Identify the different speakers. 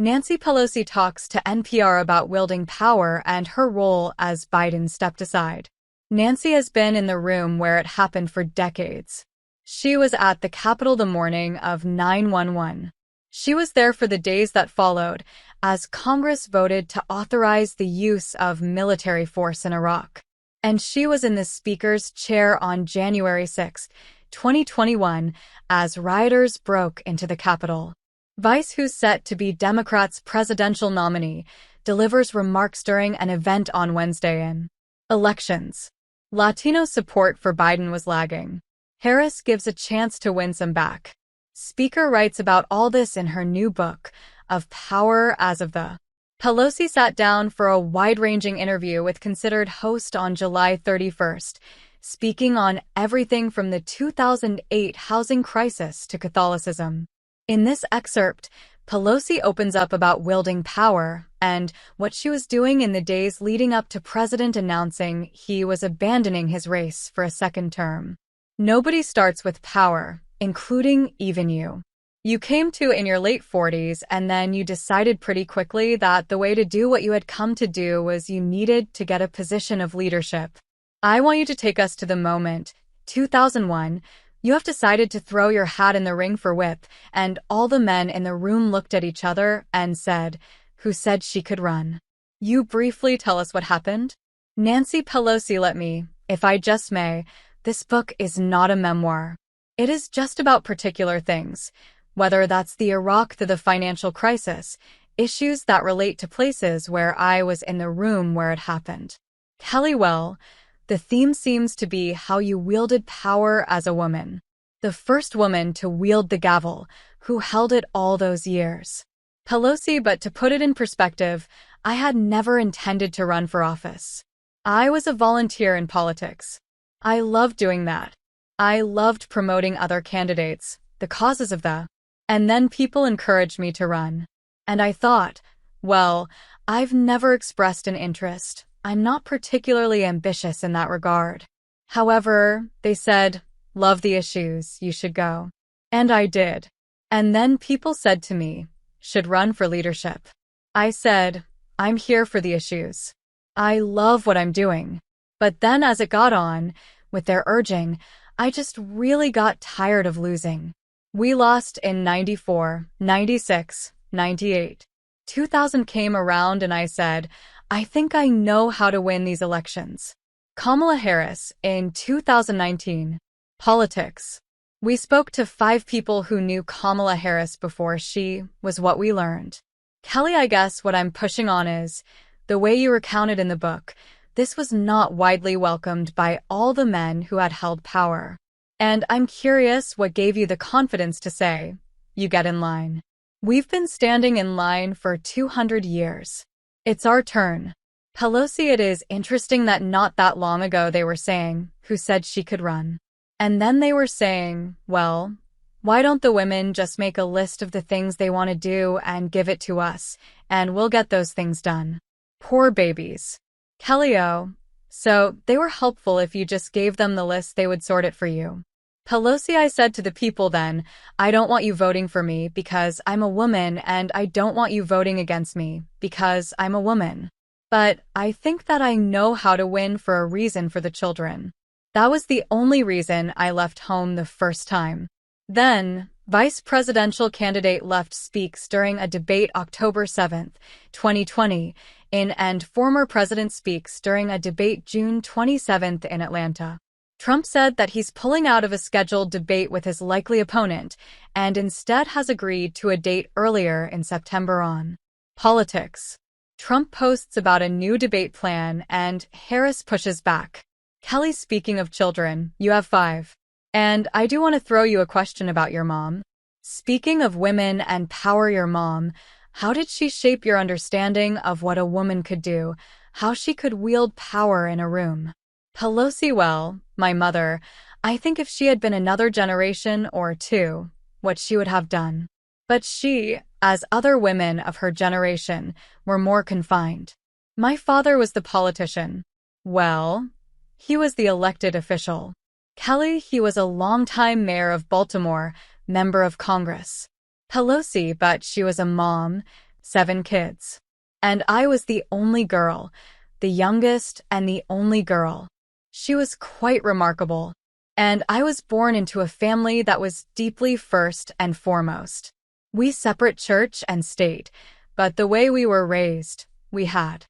Speaker 1: Nancy Pelosi talks to NPR about wielding power and her role as Biden stepped aside. Nancy has been in the room where it happened for decades. She was at the Capitol the morning of 9/11. She was there for the days that followed, as Congress voted to authorize the use of military force in Iraq. And she was in the Speaker's chair on January 6, 2021, as rioters broke into the Capitol. Vice, who's set to be Democrats' presidential nominee, delivers remarks during an event on Wednesday in elections. Latino support for Biden was lagging. Harris gives a chance to win some back. Speaker writes about all this in her new book, Of Power as of the. Pelosi sat down for a wide-ranging interview with considered host on July 31st, speaking on everything from the 2008 housing crisis to Catholicism. In this excerpt, Pelosi opens up about wielding power and what she was doing in the days leading up to President announcing he was abandoning his race for a second term. Nobody starts with power, including even you. You came to in your late 40s, and then you decided pretty quickly that the way to do what you had come to do was you needed to get a position of leadership. I want you to take us to the moment, 2001, you have decided to throw your hat in the ring for whip, and all the men in the room looked at each other and said, "Who said she could run?" You briefly tell us what happened? Nancy Pelosi, let me, if I just may, this book is not a memoir. It is just about particular things, whether that's the Iraq to the financial crisis, issues that relate to places where I was in the room where it happened. Kelly, well, the theme seems to be how you wielded power as a woman. The first woman to wield the gavel, who held it all those years. Pelosi, but to put it in perspective, I had never intended to run for office. I was a volunteer in politics. I loved doing that. I loved promoting other candidates, the causes of the. And then people encouraged me to run. And I thought, well, I've never expressed an interest. I'm not particularly ambitious in that regard. However, they said, love the issues, you should go. And I did. And then people said to me, should run for leadership. I said, I'm here for the issues. I love what I'm doing. But then as it got on, with their urging, I just really got tired of losing. We lost in 94, 96, 98. 2000 came around and I said, I think I know how to win these elections. Kamala Harris in 2019. Politics. We spoke to 5 people who knew Kamala Harris before she was what we learned. Kelly, I guess what I'm pushing on is, the way you recounted in the book, this was not widely welcomed by all the men who had held power. And I'm curious what gave you the confidence to say, you get in line. We've been standing in line for 200 years. It's our turn. Pelosi, it is interesting that not that long ago they were saying, who said she could run? And then they were saying, well, why don't the women just make a list of the things they want to do and give it to us, and we'll get those things done. Poor babies. Kelly, oh, so they were helpful if you just gave them the list, they would sort it for you. Pelosi, I said to the people then, I don't want you voting for me because I'm a woman, and I don't want you voting against me because I'm a woman. But I think that I know how to win for a reason for the children. That was the only reason I left home the first time. Then, vice presidential candidate left speaks during a debate October 7, 2020, and former president speaks during a debate June 27 in Atlanta. Trump said that he's pulling out of a scheduled debate with his likely opponent and instead has agreed to a date earlier in September on politics. Trump posts about a new debate plan and Harris pushes back. Kelly, speaking of children, you have 5. And I do want to throw you a question about your mom. Speaking of women and power, your mom, how did she shape your understanding of what a woman could do, how she could wield power in a room? Pelosi, well, my mother, I think if she had been another generation or 2, what she would have done. But she, as other women of her generation, were more confined. My father was the politician. Well, he was the elected official. Kelly, he was a longtime mayor of Baltimore, member of Congress. Pelosi, but she was a mom, 7 kids. And I was the only girl, the youngest and the only girl. She was quite remarkable, and I was born into a family that was deeply first and foremost. We separate church and state, but the way we were raised, we had